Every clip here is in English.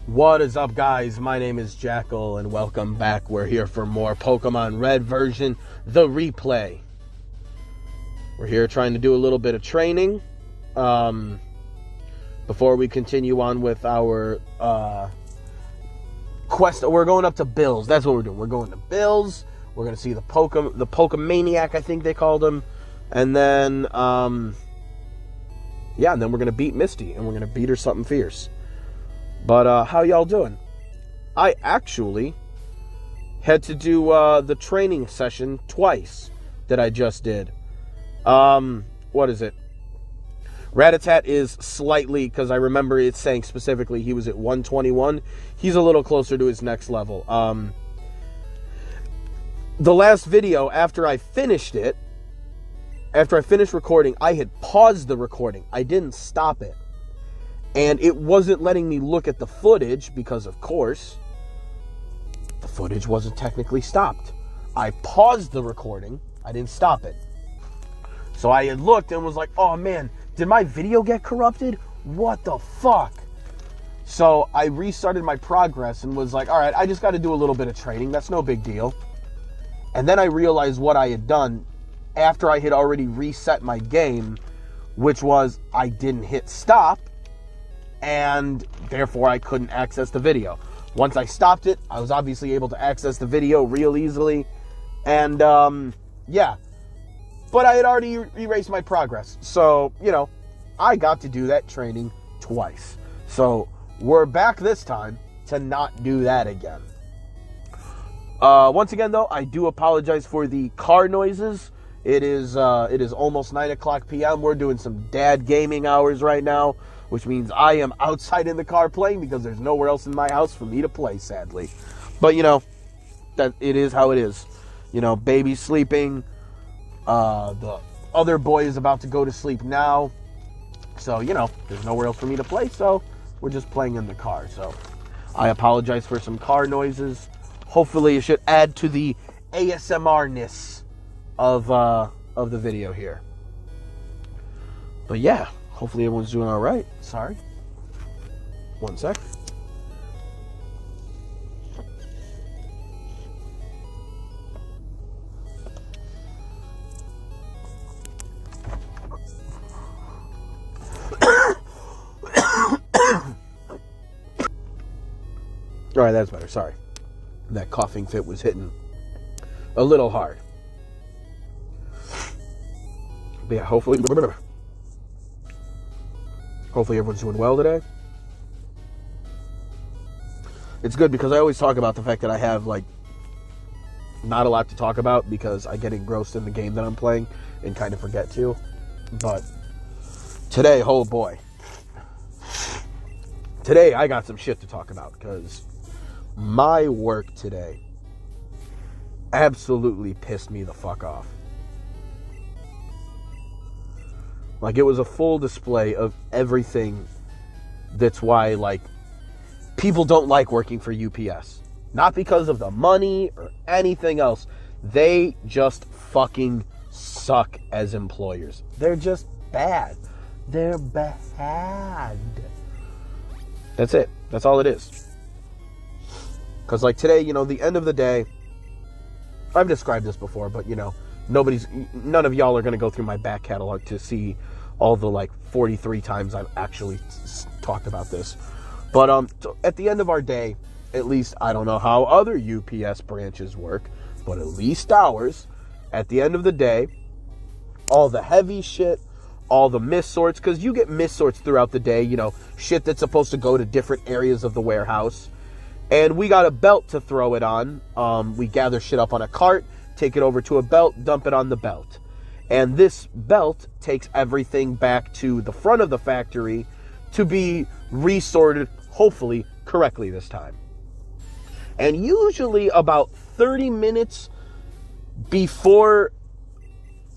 What is up, guys? My name is Jackal, and welcome back. We're here for more Pokemon Red version, the replay. We're here trying to do a little bit of training before we continue on with our quest. We're going up to Bills. That's what we're doing. We're going to Bills. We're going to see the Pokémaniac, I think they called him. And then, and then we're going to beat Misty, and we're going to beat her something fierce. But how y'all doing? I actually had to do the training session twice that I just did. What is it? Rattata is slightly, because I remember it saying specifically he was at 121. He's a little closer to his next level. The last video, after I finished recording, I had paused the recording. I didn't stop it. And it wasn't letting me look at the footage because, of course, the footage wasn't technically stopped. I paused the recording. I didn't stop it. So I had looked and was like, oh man, did my video get corrupted? What the fuck? So I restarted my progress and was like, all right, I just got to do a little bit of training. That's no big deal. And then I realized what I had done after I had already reset my game, which was I didn't hit stop. And therefore I couldn't access the video. Once I stopped it, I was obviously able to access the video real easily. And, yeah. But I had already erased my progress. So, I got to do that training twice. So, we're back this time to not do that again. Once again, though, I do apologize for the car noises. It is almost 9 o'clock p.m. We're doing some dad gaming hours right now, which means I am outside in the car playing because there's nowhere else in my house for me to play, sadly. But, that it is how it is. Baby's sleeping. The other boy is about to go to sleep now. So, there's nowhere else for me to play, so we're just playing in the car. So, I apologize for some car noises. Hopefully, it should add to the ASMR-ness of the video here. But, yeah. Hopefully everyone's doing all right. Sorry. One sec. All right, that's better. Sorry. That coughing fit was hitting a little hard. But yeah, hopefully everyone's doing well today. It's good because I always talk about the fact that I have, not a lot to talk about because I get engrossed in the game that I'm playing and kind of forget to. But today, oh boy. Today, I got some shit to talk about because my work today absolutely pissed me the fuck off. It was a full display of everything. That's why, people don't like working for UPS. Not because of the money or anything else. They just fucking suck as employers. They're just bad. They're bad. That's it. That's all it is. Because, today, the end of the day, I've described this before, but, none of y'all are going to go through my back catalog to see all the 43 times I've actually talked about this. But at the end of our day, at least I don't know how other UPS branches work, but at least ours, at the end of the day, all the heavy shit, all the miss sorts, because you get miss sorts throughout the day, shit that's supposed to go to different areas of the warehouse. And we got a belt to throw it on. We gather shit up on a cart, take it over to a belt, dump it on the belt. And this belt takes everything back to the front of the factory to be resorted, hopefully, correctly this time. And usually about 30 minutes before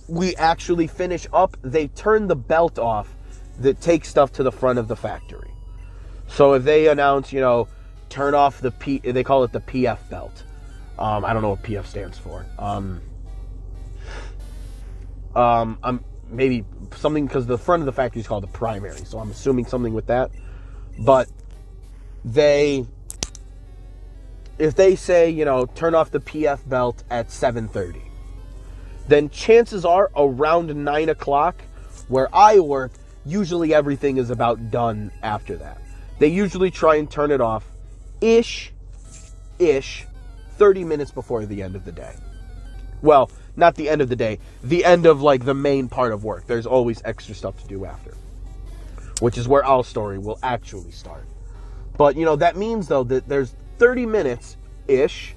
we actually finish up, they turn the belt off that takes stuff to the front of the factory. So if they announce, turn off they call it the PF belt. I don't know what PF stands for. Maybe something, because the front of the factory is called the primary, so I'm assuming something with that. But if they say, you know, turn off the PF belt at 7:30, then chances are around 9 o'clock, where I work, usually everything is about done after that. They usually try and turn it off ish, 30 minutes before the end of the day. Well, not the end of the day, the end of like the main part of work. There's always extra stuff to do after, which is where our story will actually start. But, you know, that means, though, that there's 30 minutes-ish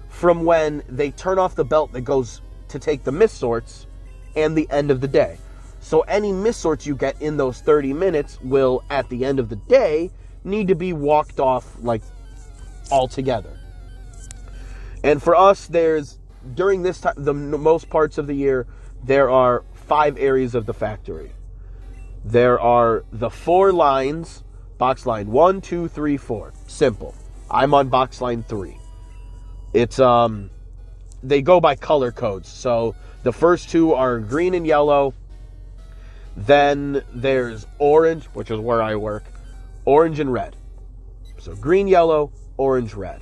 from when they turn off the belt that goes to take the miss sorts and the end of the day. So any miss sorts you get in those 30 minutes will, at the end of the day, need to be walked off, like, altogether. And for us, during this time, the most parts of the year, there are 5 areas of the factory. There are the 4 lines, box line 1, 2, 3, 4. Simple. I'm on box line 3. It's, they go by color codes. So the first 2 are green and yellow. Then there's orange, which is where I work, orange and red. So green, yellow, orange, red.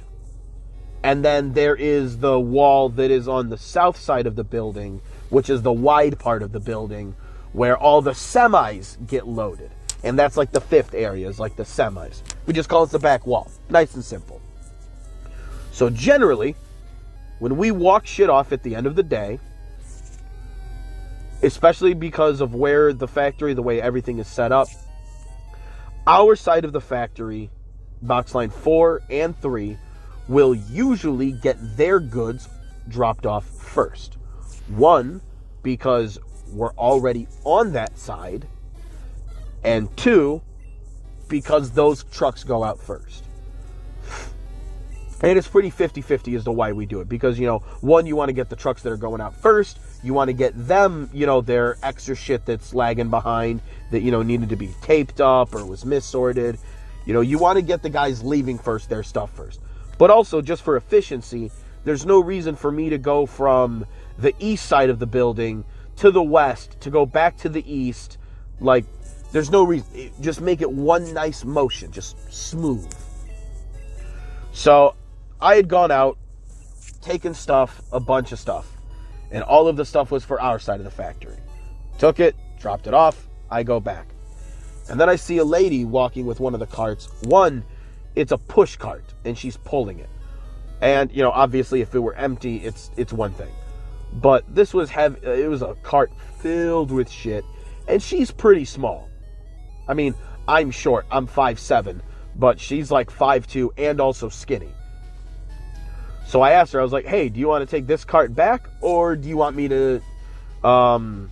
And then there is the wall that is on the south side of the building, which is the wide part of the building, where all the semis get loaded. And that's like the 5th area, is like the semis. We just call it the back wall. Nice and simple. So generally, when we walk shit off at the end of the day, especially because of where the factory, the way everything is set up, our side of the factory, box line 4 and 3, will usually get their goods dropped off first. 1, because we're already on that side, and 2, because those trucks go out first. And it's pretty 50-50 as to why we do it. Because, you know, 1, you want to get the trucks that are going out first. You want to get them, you know, their extra shit that's lagging behind, that, you know, needed to be taped up or was missorted. You know, you want to get the guys leaving first, their stuff first. But also, just for efficiency, there's no reason for me to go from the east side of the building to the west, to go back to the east. Like, there's no reason. Just make it one nice motion, just smooth. So, I had gone out, taken stuff, a bunch of stuff. And all of the stuff was for our side of the factory. Took it, dropped it off, I go back. And then I see a lady walking with one of the carts. One, it's a push cart, and she's pulling it. And, you know, obviously if it were empty, it's one thing. But this was heavy. It was a cart filled with shit, and she's pretty small. I mean, I'm short, I'm 5'7", but she's like 5'2", and also skinny. So I asked her, I was like, hey, do you want to take this cart back, or do you want me to, do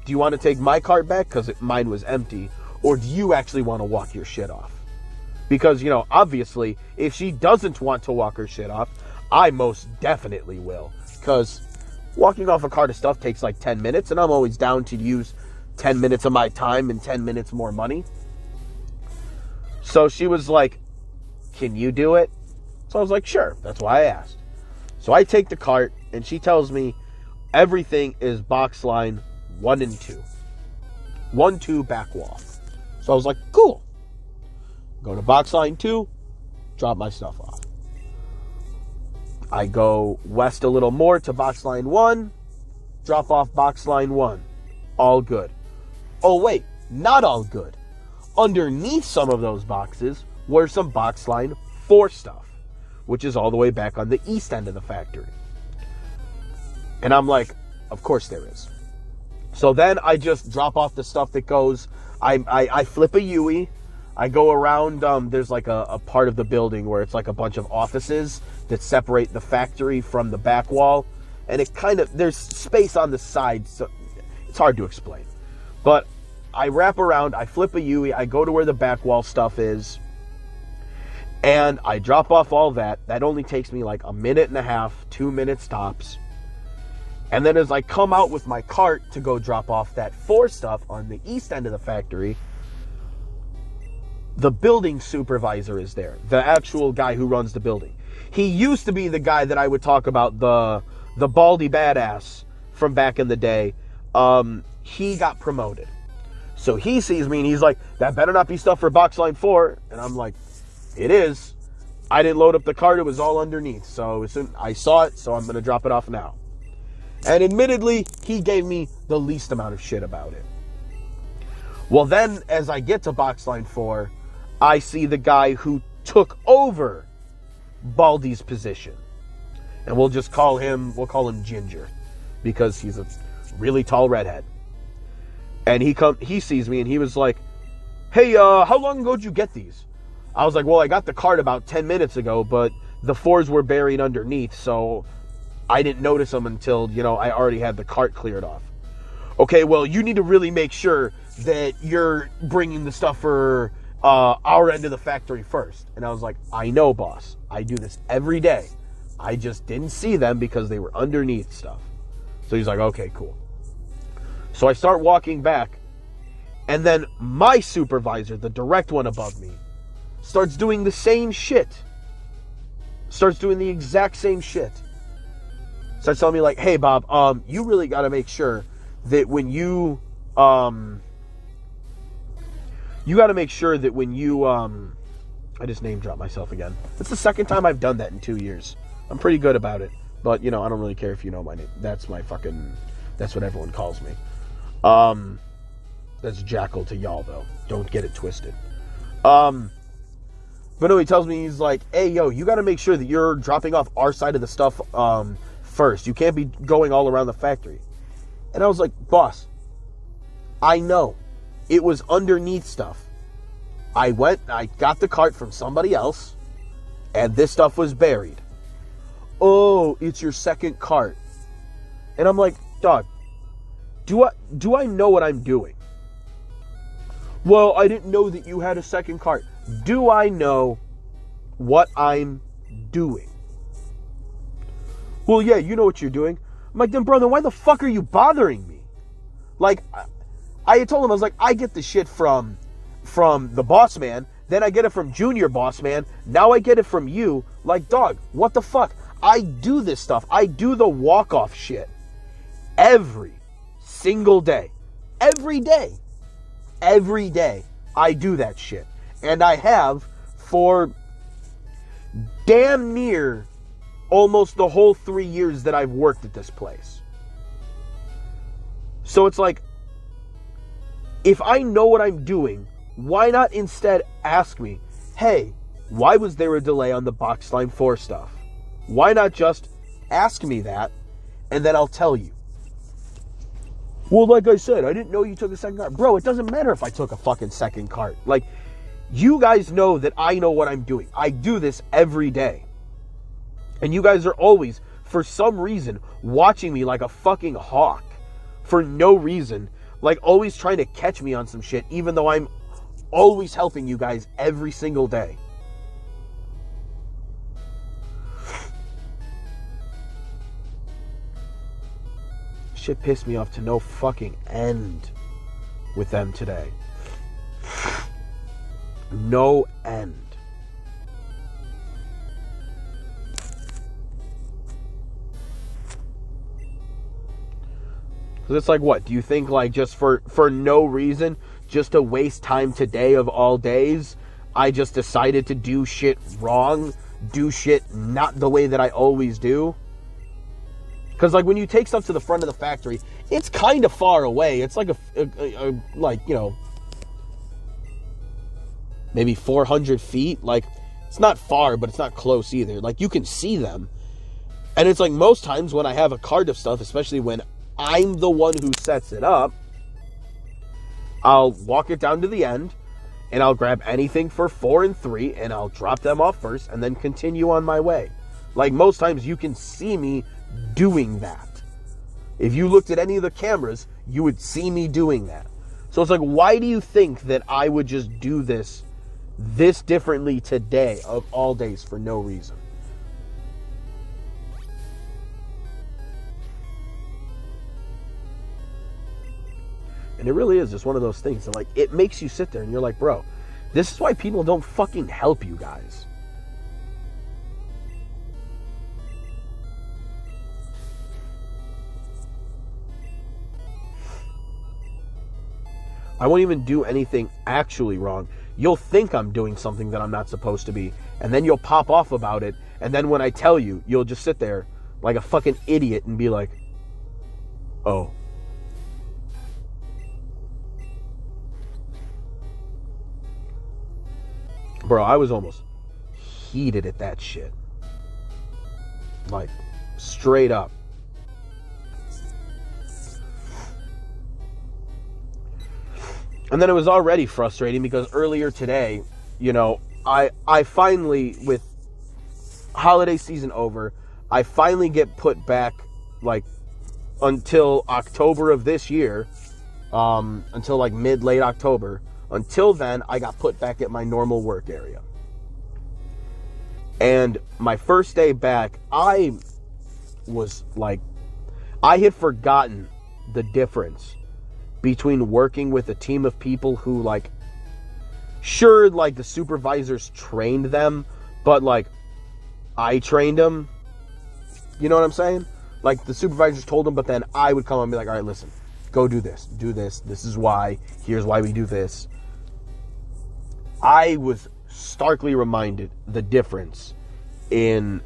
you want to take my cart back, because mine was empty, or do you actually want to walk your shit off? Because, you know, obviously, if she doesn't want to walk her shit off, I most definitely will. Because walking off a cart of stuff takes like 10 minutes, and I'm always down to use 10 minutes of my time and 10 minutes more money. So she was like, can you do it? So I was like, sure. That's why I asked. So I take the cart, and she tells me everything is box line 1 and 2. 1, 2, back wall. So I was like, cool. Go to box line 2, drop my stuff off. I go west a little more to box line 1, drop off box line 1. All good. Oh, wait, not all good. Underneath some of those boxes were some box line 4 stuff, which is all the way back on the east end of the factory. And I'm like, of course there is. So then I just drop off the stuff that goes, I flip a Yui. I go around, there's like a part of the building where it's like a bunch of offices that separate the factory from the back wall. And it kind of, there's space on the side, so it's hard to explain. But I wrap around, I flip a Yui, I go to where the back wall stuff is, and I drop off all that. That only takes me like a minute and a half, 2 minutes tops. And then as I come out with my cart to go drop off that 4 stuff on the east end of the factory, the building supervisor is there, the actual guy who runs the building. He used to be the guy that I would talk about, the baldy badass from back in the day. He got promoted. So he sees me and he's like, that better not be stuff for box line 4. And I'm like, it is. I didn't load up the cart. It was all underneath. So as soon I saw it, so I'm going to drop it off now. And admittedly, he gave me the least amount of shit about it. Well, then, as I get to box line 4, I see the guy who took over Baldy's position. And we'll call him Ginger, because he's a really tall redhead. And he sees me and he was like, hey, how long ago did you get these? I was like, well, I got the cart about 10 minutes ago, but the 4s were buried underneath, so I didn't notice them until, I already had the cart cleared off. Okay, well, you need to really make sure that you're bringing the stuff for our end of the factory first. And I was like, I know, boss. I do this every day. I just didn't see them because they were underneath stuff. So he's like, okay, cool. So I start walking back, and then my supervisor, the direct one above me, starts doing the same shit. Starts doing the exact same shit. Starts telling me like, hey, Bob, you really got to make sure that when you I just name dropped myself again. It's the second time I've done that in 2 years. I'm pretty good about it. But, I don't really care if you know my name. That's what everyone calls me. That's Jackal to y'all, though. Don't get it twisted. But no, he tells me, he's like, hey, yo, you got to make sure that you're dropping off our side of the stuff first. You can't be going all around the factory. And I was like, boss, I know. It was underneath stuff. I got the cart from somebody else, and this stuff was buried. Oh, it's your second cart. And I'm like, dog, do I know what I'm doing? Well, I didn't know that you had a second cart. Do I know what I'm doing? Well, yeah, you know what you're doing. I'm like, then, brother, why the fuck are you bothering me? Like, I had told him, I was like, I get the shit from the boss man, then I get it from junior boss man, now I get it from you. Like, dog, what the fuck? I do this stuff. I do the walk-off shit every single day. Every day. Every day I do that shit. And I have for damn near almost the whole 3 years that I've worked at this place. So it's like, if I know what I'm doing, why not instead ask me, hey, why was there a delay on the box line 4 stuff? Why not just ask me that, and then I'll tell you? Well, like I said, I didn't know you took a second cart. Bro, it doesn't matter if I took a fucking second cart. Like, you guys know that I know what I'm doing. I do this every day. And you guys are always, for some reason, watching me like a fucking hawk. For no reason. Like, always trying to catch me on some shit, even though I'm always helping you guys every single day. Shit pissed me off to no fucking end with them today. No end. Because it's like, what? Do you think, like, just for no reason, just to waste time today of all days, I just decided to do shit wrong? Do shit not the way that I always do? Because, like, when you take stuff to the front of the factory, it's kind of far away. It's like maybe 400 feet. Like, it's not far, but it's not close either. Like, you can see them. And it's like, most times when I have a cart of stuff, especially when I'm the one who sets it up, I'll walk it down to the end, and I'll grab anything for 4 and 3, and I'll drop them off first, and then continue on my way. Like, most times you can see me doing that. If you looked at any of the cameras, you would see me doing that. So it's like, why do you think that I would just do this differently today of all days for no reason? And it really is just one of those things that, like, it makes you sit there and you're like, bro, this is why people don't fucking help you guys. I won't even do anything actually wrong. you'll think I'm doing something that I'm not supposed to be, and then you'll pop off about it, and then when I tell you, you'll just sit there like a fucking idiot and be like, oh. Bro, I was almost heated at that shit. Like, straight up. And then it was already frustrating because earlier today, you know, I finally, with holiday season over, I finally get put back, like, until October of this year, until like late October. Until then, I got put back at my normal work area. And my first day back, I was like, I had forgotten the difference between working with a team of people who, like, sure, like, the supervisors trained them, but, like, I trained them. You know what I'm saying? Like, the supervisors told them, but then I would come and be like, all right, listen, go do this, this is why, here's why we do this. I was starkly reminded the difference in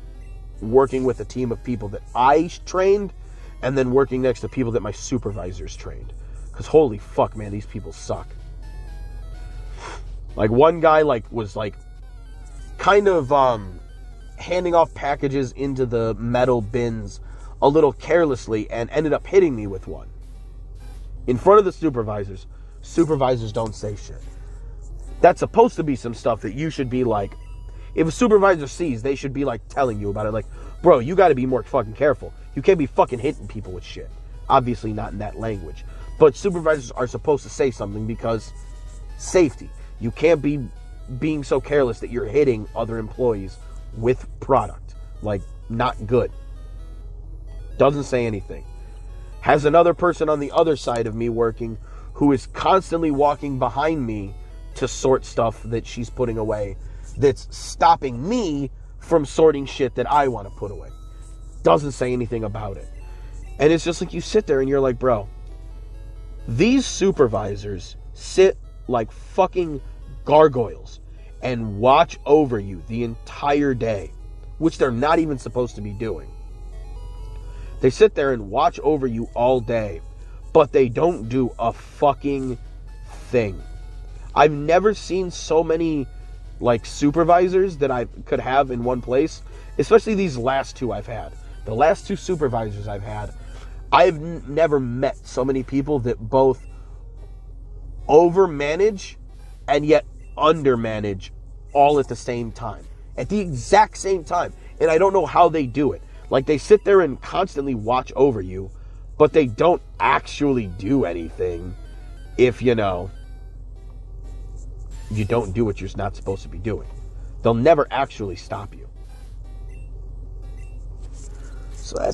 working with a team of people that I trained and then working next to people that my supervisors trained. Because holy fuck, man, these people suck. Like, one guy, like, was, like, kind of handing off packages into the metal bins a little carelessly and ended up hitting me with one. In front of the supervisors. Supervisors don't say shit. That's supposed to be some stuff that you should be like, if a supervisor sees, they should be like telling you about it. Like, bro, you got to be more fucking careful. You can't be fucking hitting people with shit. Obviously not in that language. But supervisors are supposed to say something because safety. You can't be being so careless that you're hitting other employees with product. Like, not good. Doesn't say anything. Has another person on the other side of me working who is constantly walking behind me to sort stuff that she's putting away that's stopping me from sorting shit that I want to put away. Doesn't say anything about it. And it's just like, you sit there and you're like, bro, these supervisors sit like fucking gargoyles and watch over you the entire day, which they're not even supposed to be doing. They sit there and watch over you all day, but they don't do a fucking thing. I've never seen so many, like, supervisors that I could have in one place, especially these last two I've had. The last two supervisors I've had, I've never met so many people that both overmanage and yet undermanage all at the same time. At the exact same time. And I don't know how they do it. Like, they sit there and constantly watch over you, but they don't actually do anything if, you know, you don't do what you're not supposed to be doing. They'll never actually stop you. So that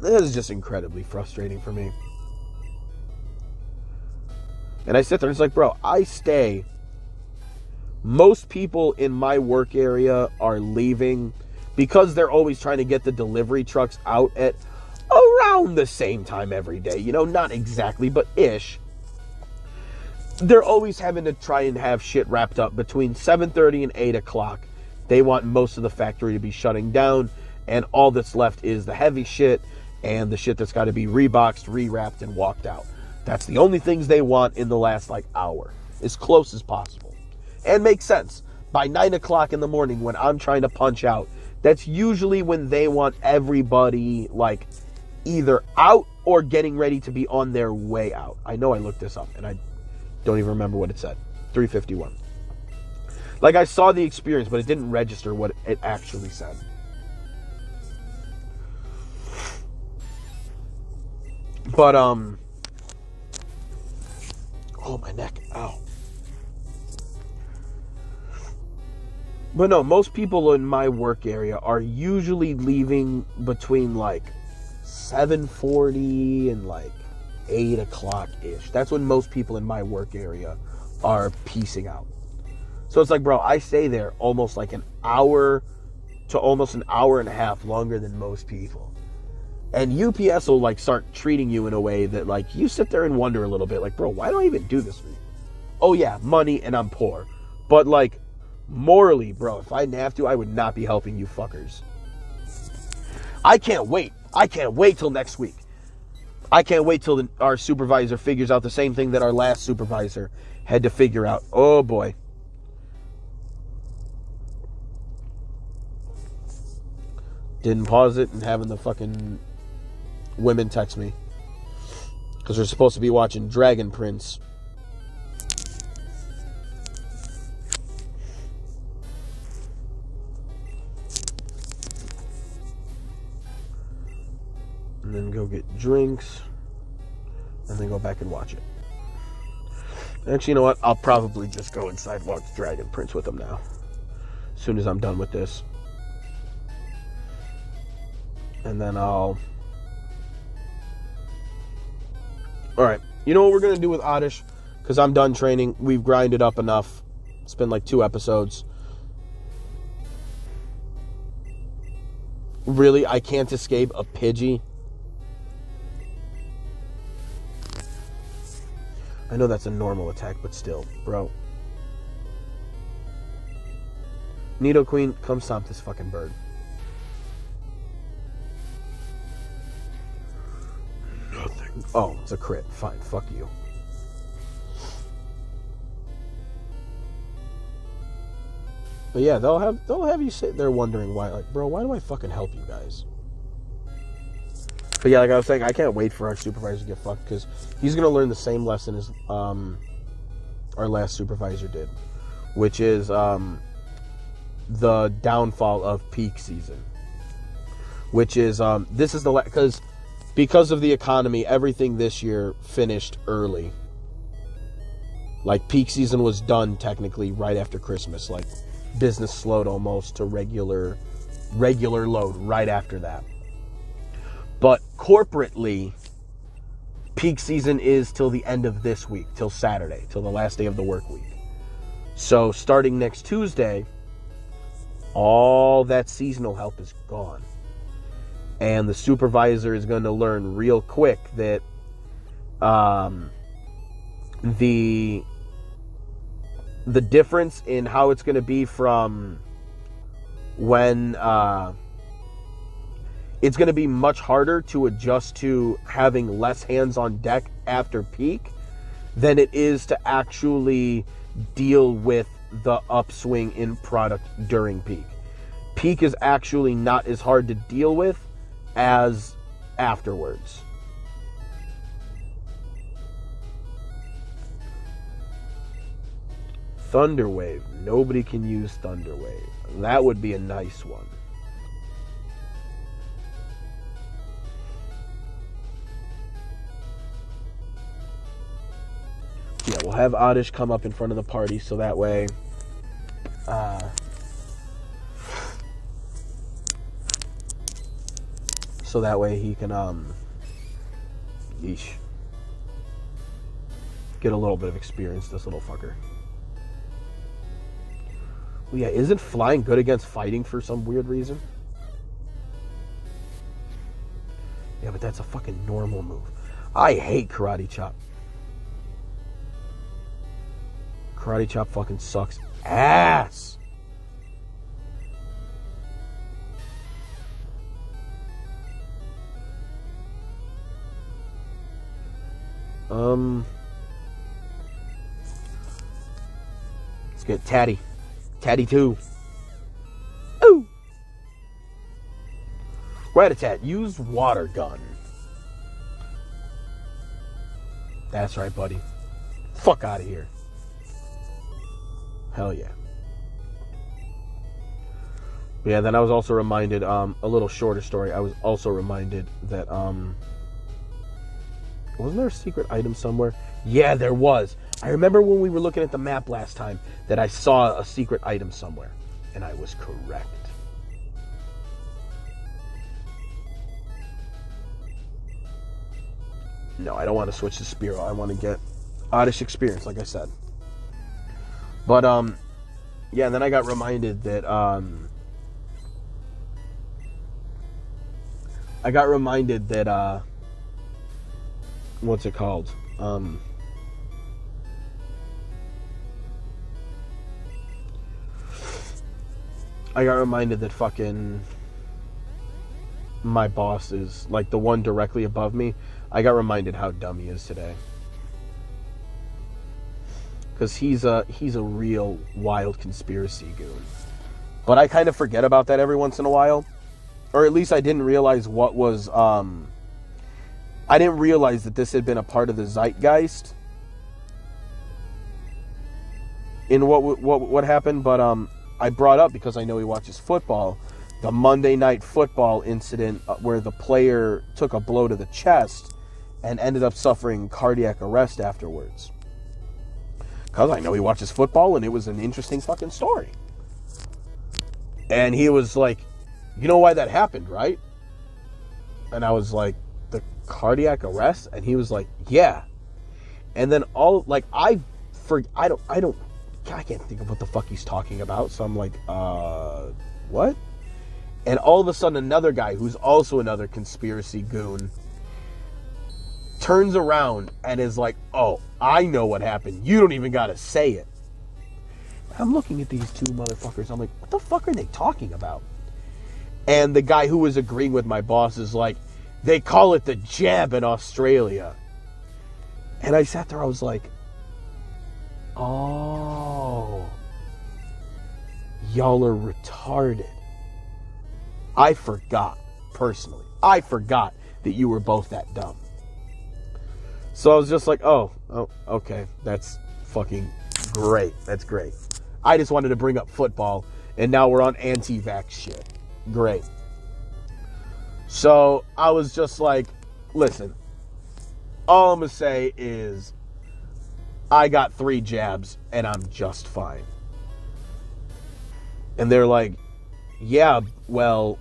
is just incredibly frustrating for me. And I sit there and it's like, bro, most people in my work area are leaving because they're always trying to get the delivery trucks out at around the same time every day. You know, not exactly, but ish. They're always having to try and have shit wrapped up between 7:30 and 8 o'clock. They want most of the factory to be shutting down, and all that's left is the heavy shit and the shit that's got to be reboxed, rewrapped, and walked out. That's the only things they want in the last, like, hour. As close as possible. And makes sense. By 9 o'clock in the morning when I'm trying to punch out, that's usually when they want everybody, like, either out or getting ready to be on their way out. I know I looked this up, and I don't even remember what it said. 3:51. Like, I saw the experience, but it didn't register what it actually said. But, oh, my neck. Ow. But no, most people in my work area are usually leaving between, like, 7:40 and, like, 8 o'clock-ish. That's when most people in my work area are peacing out. So it's like, bro, I stay there almost like an hour to almost an hour and a half longer than most people. And UPS will, like, start treating you in a way that, like, you sit there and wonder a little bit, like, bro, why do I even do this for you? Oh, yeah, money and I'm poor. But, like, morally, bro, if I didn't have to, I would not be helping you fuckers. I can't wait. I can't wait till next week. I can't wait till our supervisor figures out the same thing that our last supervisor had to figure out. Oh, boy. Didn't pause it and having the fucking women text me. Because we're supposed to be watching Dragon Prince. And then go get drinks. And then go back and watch it. Actually, you know what? I'll probably just go inside and watch Dragon Prince with them now. As soon as I'm done with this. And then I'll... Alright. You know what we're going to do with Oddish? Because I'm done training. We've grinded up enough. It's been like 2 episodes. Really? I can't escape a Pidgey? I know that's a normal attack, but still, bro. Nidoqueen, come stomp this fucking bird. Nothing. Oh, it's a crit. Fine, fuck you. But yeah, they'll have you sit there wondering why, like, bro, why do I fucking help you guys? But yeah, like I was saying, I can't wait for our supervisor to get fucked, because he's going to learn the same lesson as our last supervisor did, which is the downfall of peak season. Which is, this is the, because of the economy, everything this year finished early. Like, peak season was done technically right after Christmas. Like, business slowed almost to regular load right after that. But corporately, peak season is till the end of this week, till Saturday, till the last day of the work week. So starting next Tuesday, all that seasonal help is gone. And the supervisor is going to learn real quick that the difference in how it's going to be from when... it's going to be much harder to adjust to having less hands on deck after peak than it is to actually deal with the upswing in product during peak. Peak is actually not as hard to deal with as afterwards. Thunderwave. Nobody can use Thunderwave. That would be a nice one. Yeah, we'll have Oddish come up in front of the party so that way he can get a little bit of experience, this little fucker. Well, yeah, isn't flying good against fighting for some weird reason? Yeah, but that's a fucking normal move. I hate Karate Chop. Karate Chop fucking sucks ass. Let's get Tatty. Tatty 2. Ooh. Rat-a-tat. Use water gun. That's right, buddy. Fuck out of here. Hell yeah. Yeah, then I was also reminded, a little shorter story, I was also reminded that, wasn't there a secret item somewhere? Yeah, there was. I remember when we were looking at the map last time that I saw a secret item somewhere. And I was correct. No, I don't want to switch to Spearow. I want to get Oddish experience, like I said. But, yeah, and then I got reminded that, what's it called? I got reminded that fucking my boss is, like, the one directly above me. I got reminded how dumb he is today. Because he's a real wild conspiracy goon. But I kind of forget about that every once in a while. Or at least I didn't realize what was... I didn't realize that this had been a part of the zeitgeist in what happened. But I brought up, because I know he watches football, the Monday Night Football incident where the player took a blow to the chest and ended up suffering cardiac arrest afterwards. Because I know he watches football, and it was an interesting fucking story. And he was like, you know why that happened, right? And I was like, the cardiac arrest? And he was like, yeah. And then I can't think of what the fuck he's talking about. So I'm like, what? And all of a sudden, another guy who's also another conspiracy goon turns around and is like, oh, I know what happened. You don't even gotta say it. I'm looking at these two motherfuckers. I'm like, what the fuck are they talking about? And the guy who was agreeing with my boss is like, they call it the jab in Australia. And I sat there, I was like, oh, y'all are retarded. I forgot that you were both that dumb. So I was just like, oh, okay, that's fucking great. That's great. I just wanted to bring up football, and now we're on anti-vax shit. Great. So I was just like, listen, all I'm going to say is I got 3 jabs, and I'm just fine. And they're like, yeah, well,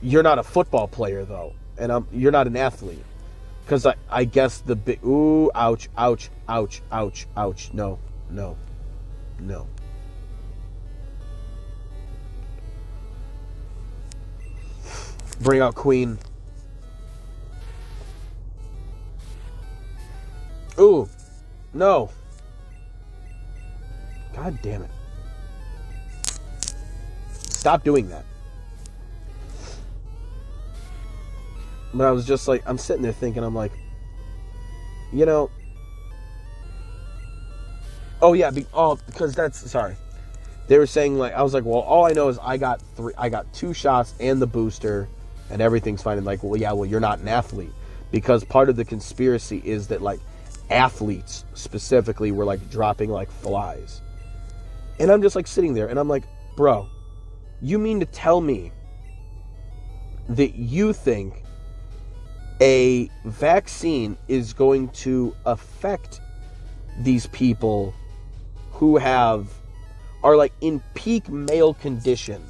you're not a football player, though, and you're not an athlete. Because I guess the big... Ooh, ouch, ouch, ouch, ouch, ouch. No. Bring out Queen. Ooh, no. God damn it. Stop doing that. But I was just like, I'm sitting there thinking, I'm like, you know, oh yeah, because sorry. They were saying, like, I was like, well, all I know is I got 2 shots and the booster and everything's fine. And like, well, yeah, well, you're not an athlete, because part of the conspiracy is that, like, athletes specifically were, like, dropping like flies. And I'm just like sitting there and I'm like, bro, you mean to tell me that you think a vaccine is going to affect these people who are like in peak male condition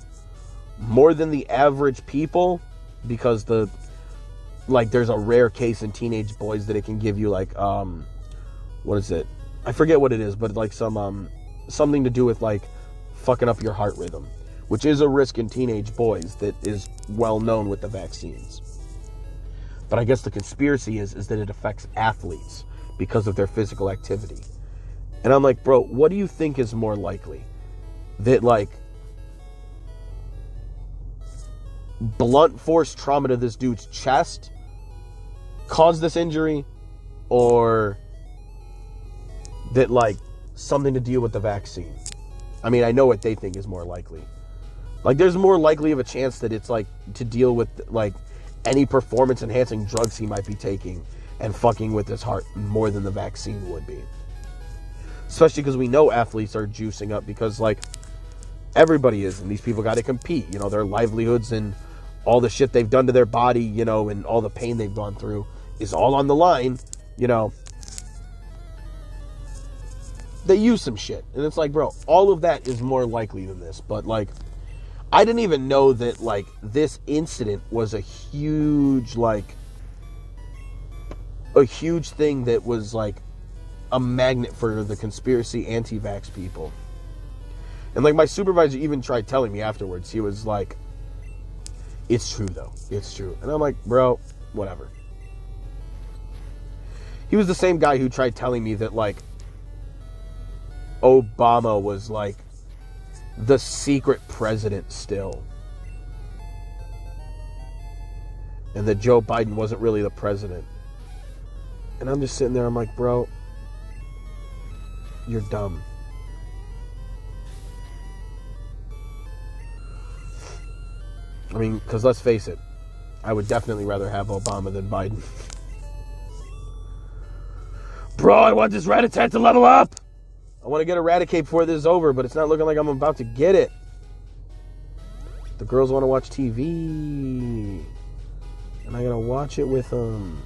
more than the average people? Because there's a rare case in teenage boys that it can give you like, what is it? I forget what it is, but like something to do with like fucking up your heart rhythm, which is a risk in teenage boys that is well known with the vaccines. But I guess the conspiracy is that it affects athletes because of their physical activity. And I'm like, bro, what do you think is more likely? That, like, blunt force trauma to this dude's chest caused this injury? Or that, like, something to deal with the vaccine? I mean, I know what they think is more likely. Like, there's more likely of a chance that it's, like, to deal with, like, any performance-enhancing drugs he might be taking and fucking with his heart more than the vaccine would be. Especially because we know athletes are juicing up because, like, everybody is, and these people got to compete. You know, their livelihoods and all the shit they've done to their body, you know, and all the pain they've gone through is all on the line, you know. They use some shit. And it's like, bro, all of that is more likely than this. But, like, I didn't even know that, like, this incident was a huge thing that was, like, a magnet for the conspiracy anti-vax people. And, like, my supervisor even tried telling me afterwards. He was like, it's true, though. It's true. And I'm like, bro, whatever. He was the same guy who tried telling me that, like, Obama was, like, the secret president still. And that Joe Biden wasn't really the president. And I'm just sitting there, I'm like, bro, you're dumb. I mean, because let's face it, I would definitely rather have Obama than Biden. Bro, I want this Rat-a-tat to level up! I want to get Eradicate before this is over, but it's not looking like I'm about to get it. The girls want to watch TV. And I gotta watch it with them.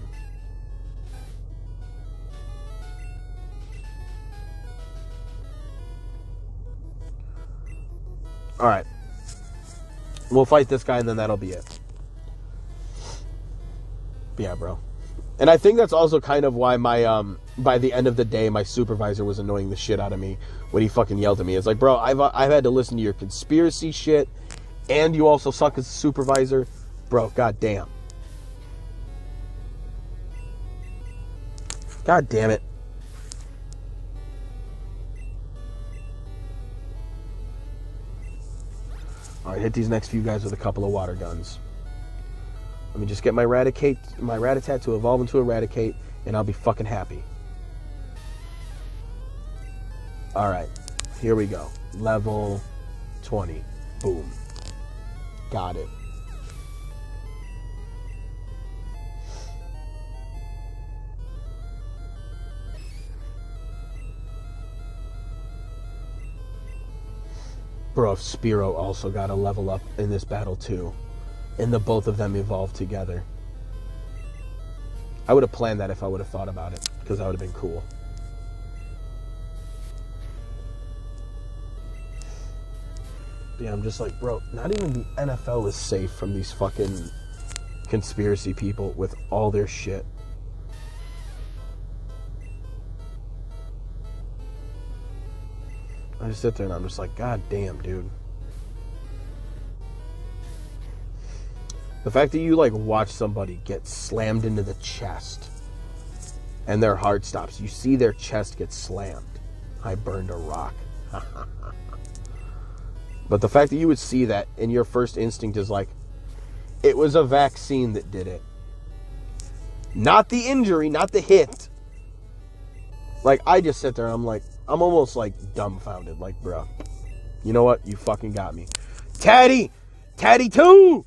Alright. We'll fight this guy and then that'll be it. But yeah, bro. And I think that's also kind of why my, by the end of the day, my supervisor was annoying the shit out of me when he fucking yelled at me. It's like, bro, I've had to listen to your conspiracy shit, and you also suck as a supervisor. Bro, goddamn. God damn it. Alright, hit these next few guys with a couple of water guns. Let me just get my Rat-a-tat to evolve into Eradicate, and I'll be fucking happy. Alright, here we go. Level 20. Boom. Got it. Bro, if Spearow also got a level up in this battle too, and the both of them evolved together. I would have planned that if I would have thought about it, because that would have been cool. Yeah, I'm just like, bro, not even the NFL is safe from these fucking conspiracy people with all their shit. I just sit there and I'm just like, God damn, dude. The fact that you, like, watch somebody get slammed into the chest and their heart stops. You see their chest get slammed. I burned a rock. But the fact that you would see that and your first instinct is like, it was a vaccine that did it. Not the injury, not the hit. Like, I just sit there and I'm like, I'm almost like dumbfounded. Like, bro, you know what? You fucking got me. Taddy! Taddy 2!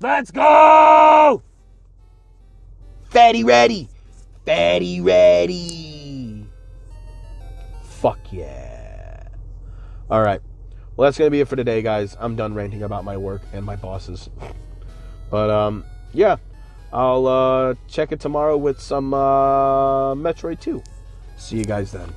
Let's go! Fatty ready! Fatty ready! Fuck yeah. Alright. Well, that's going to be it for today, guys. I'm done ranting about my work and my bosses. But, yeah. I'll check it tomorrow with some Metroid 2. See you guys then.